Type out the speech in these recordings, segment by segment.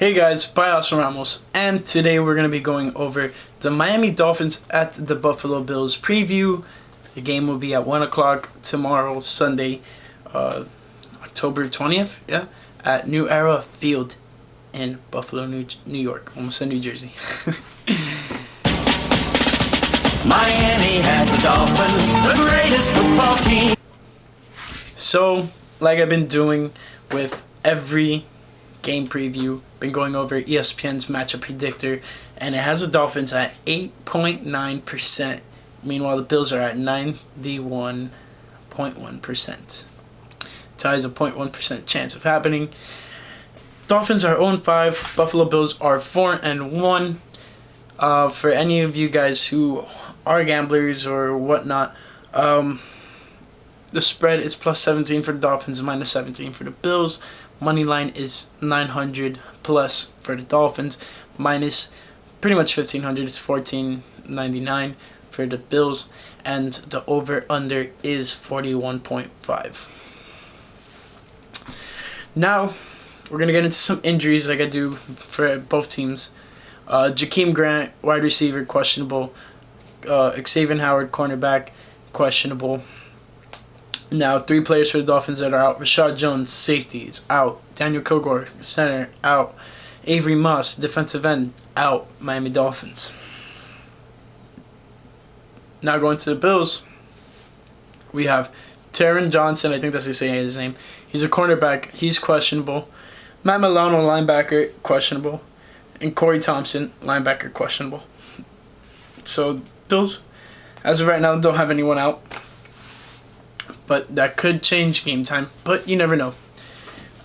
Hey guys, Bios Ramos, and today we're going to be going over the Miami Dolphins at the Buffalo Bills preview. The game will be at 1 o'clock tomorrow, Sunday, October 20th, at New Era Field in Buffalo, New York, almost in New Jersey. Miami has the Dolphins, the greatest football team. So, like I've been doing with every game preview, been going over ESPN's matchup predictor, and it has the Dolphins at 8.9%. Meanwhile, the Bills are at 91.1%. Ties a 0.1% chance of happening. Dolphins are 0-5. Buffalo Bills are 4-1. For any of you guys who are gamblers or whatnot, the spread is plus 17 for the Dolphins, minus 17 for the Bills. Money line is 900 plus for the Dolphins, minus pretty much 1500. It's 1499 for the Bills, and the over under is 41.5. Now we're gonna get into some injuries like I do for both teams. Jakeem Grant, wide receiver, questionable. Xavier Howard, cornerback, questionable. Now, 3 players for the Dolphins that are out. Rashad Jones, safety, is out. Daniel Kilgore, center, out. Avery Moss, defensive end, out. Miami Dolphins. Now going to the Bills, we have Taron Johnson. I think that's how you say his name. He's a cornerback. He's questionable. Matt Milano, linebacker, questionable. And Corey Thompson, linebacker, questionable. So, Bills, as of right now, don't have anyone out. But that could change game time. But you never know.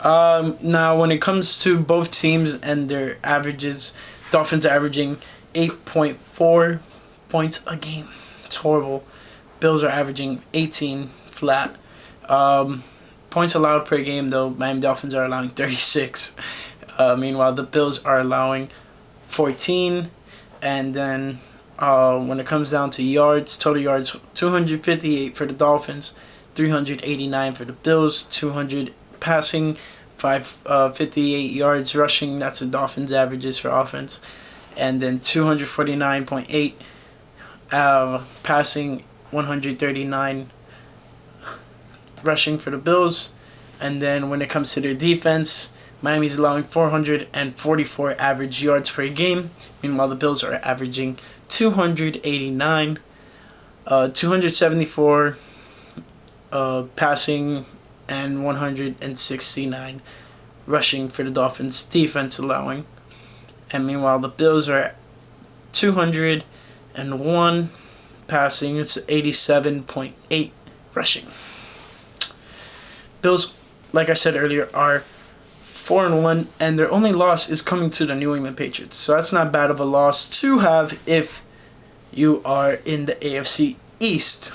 Now, when it comes to both teams and their averages, Dolphins are averaging 8.4 points a game. It's horrible. Bills are averaging 18 flat. Points allowed per game, though, Miami Dolphins are allowing 36. Meanwhile, the Bills are allowing 14. And then when it comes down to yards, total yards, 258 for the Dolphins, 389 for the Bills, 200 passing, 58 yards rushing. That's the Dolphins' averages for offense. And then 249.8 passing, 139 rushing for the Bills. And then when it comes to their defense, Miami's allowing 444 average yards per game. Meanwhile, the Bills are averaging 289, 274 passing, and 169 rushing for the Dolphins defense allowing. And meanwhile, the Bills are 201 passing. It's 87.8 rushing. Bills, like I said earlier, are 4-1, and their only loss is coming to the New England Patriots. So that's not bad of a loss to have if you are in the AFC East.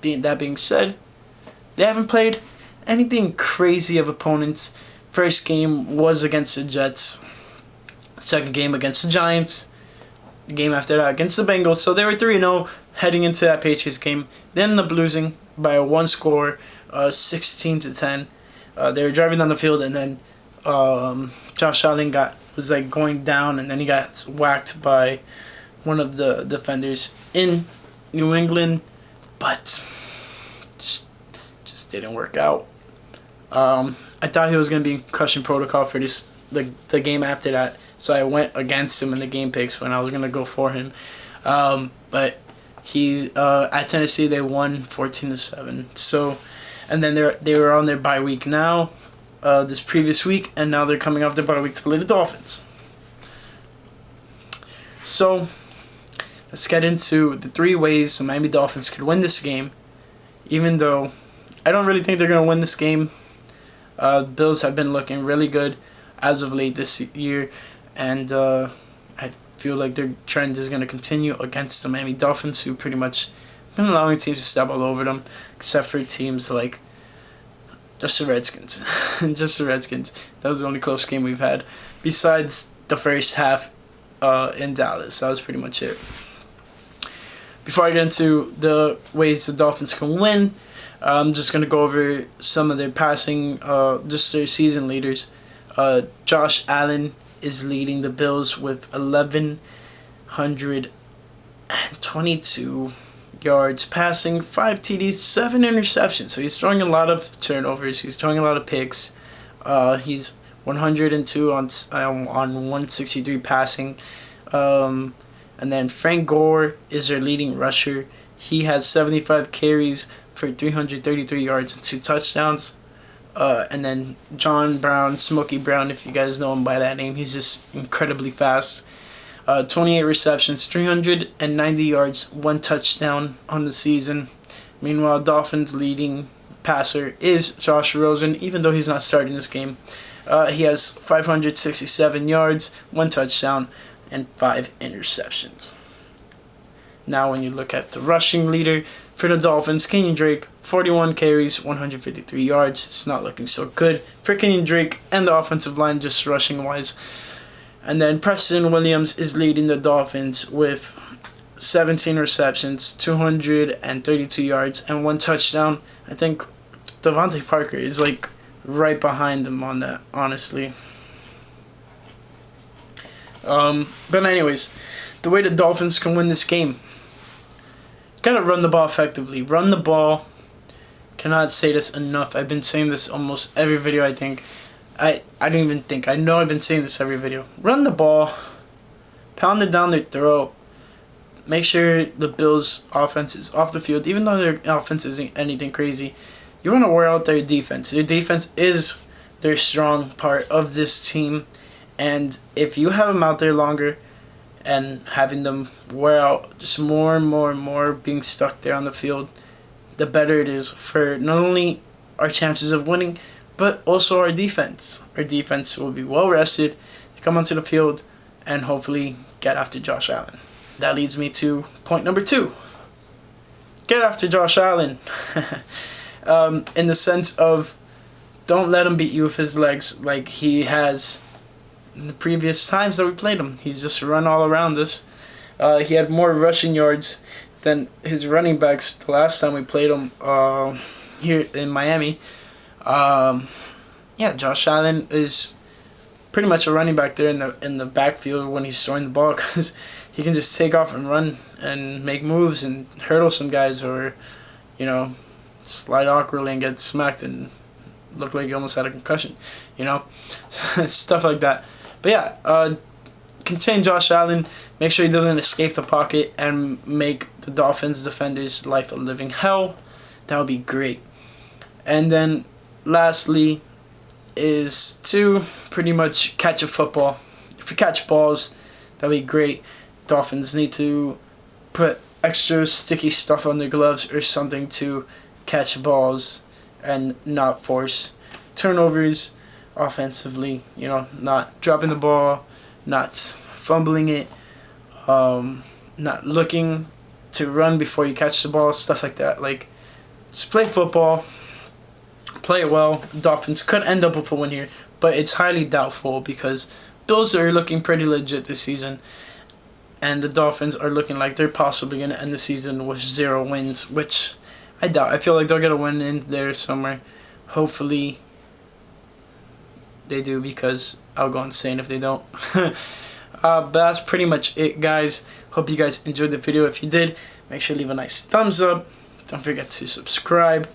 That being said, they haven't played anything crazy of opponents. First game was against the Jets. Second game against the Giants. The game after that against the Bengals. So they were 3-0 heading into that Patriots game. They ended up losing by one score, 16-10. They were driving down the field, and then Josh Allen was going down, and then he got whacked by one of the defenders in New England, but just didn't work out. I thought he was going to be in concussion protocol for the game after that, so I went against him in the game picks when I was going to go for him. But he at Tennessee, they won 14-7. So, and then they were on their bye week now, this previous week, and now they're coming off their bye week to play the Dolphins. So, let's get into the 3 ways the Miami Dolphins could win this game, even though I don't really think they're going to win this game. Bills have been looking really good as of late this year, and I feel like their trend is going to continue against the Miami Dolphins, who pretty much been allowing teams to step all over them, except for teams like just the Redskins. Just the Redskins. That was the only close game we've had, besides the first half in Dallas. That was pretty much it. Before I get into the ways the Dolphins can win, I'm just going to go over some of their passing, just their season leaders. Josh Allen is leading the Bills with 1,122 yards passing, 5 TDs, 7 interceptions. So he's throwing a lot of turnovers. He's throwing a lot of picks. He's 102 on 163 passing. And then Frank Gore is their leading rusher. He has 75 carries for 333 yards and 2 touchdowns. And then John Brown, Smokey Brown, if you guys know him by that name, he's just incredibly fast. 28 receptions, 390 yards, 1 touchdown on the season. Meanwhile, Dolphins' leading passer is Josh Rosen, even though he's not starting this game. He has 567 yards, 1 touchdown, and 5 interceptions. Now when you look at the rushing leader for the Dolphins, Kenyon Drake, 41 carries, 153 yards. It's not looking so good for Kenyon Drake and the offensive line just rushing-wise. And then Preston Williams is leading the Dolphins with 17 receptions, 232 yards, and 1 touchdown. I think Devontae Parker is like right behind him on that, honestly. But anyways, the way the Dolphins can win this game, gotta run the ball effectively. Run the ball. Cannot say this enough. I've been saying this almost every video, I think. I don't even think. I know I've been saying this every video. Run the ball. Pound it down their throat. Make sure the Bills' offense is off the field. Even though their offense isn't anything crazy, you want to wear out their defense. Their defense is their strong part of this team. And if you have them out there longer and having them wear out just more and more and more, being stuck there on the field, the better it is for not only our chances of winning, but also our defense. Our defense will be well rested, come onto the field, and hopefully get after Josh Allen. That leads me to point number 2. Get after Josh Allen. In the sense of, don't let him beat you with his legs like he has in the previous times that we played him. He's just run all around us. He had more rushing yards than his running backs the last time we played him here in Miami. Josh Allen is pretty much a running back there in the backfield when he's throwing the ball, because he can just take off and run and make moves and hurdle some guys, or slide awkwardly and get smacked and look like he almost had a concussion, stuff like that. But contain Josh Allen. Make sure he doesn't escape the pocket and make the Dolphins defenders' life a living hell. That would be great. And then lastly is to pretty much catch a football. If you catch balls, that would be great. Dolphins need to put extra sticky stuff on their gloves or something to catch balls and not force turnovers offensively. Not dropping the ball, not fumbling it, not looking to run before you catch the ball, stuff like that. Like, just play football, play it well. Dolphins could end up with a win here, but it's highly doubtful because Bills are looking pretty legit this season, and the Dolphins are looking like they're possibly going to end the season with 0 wins, which I doubt. I feel like they'll get a win in there somewhere. Hopefully they do, because I'll go insane if they don't. But that's pretty much it, guys. Hope you guys enjoyed the video. If you did, make sure to leave a nice thumbs up. Don't forget to subscribe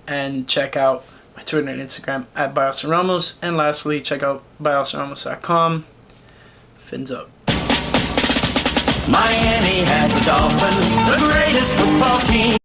and check out my Twitter and Instagram at @BiosRamos. And lastly, check out biosramos.com. Fins up. Miami has the Dolphins,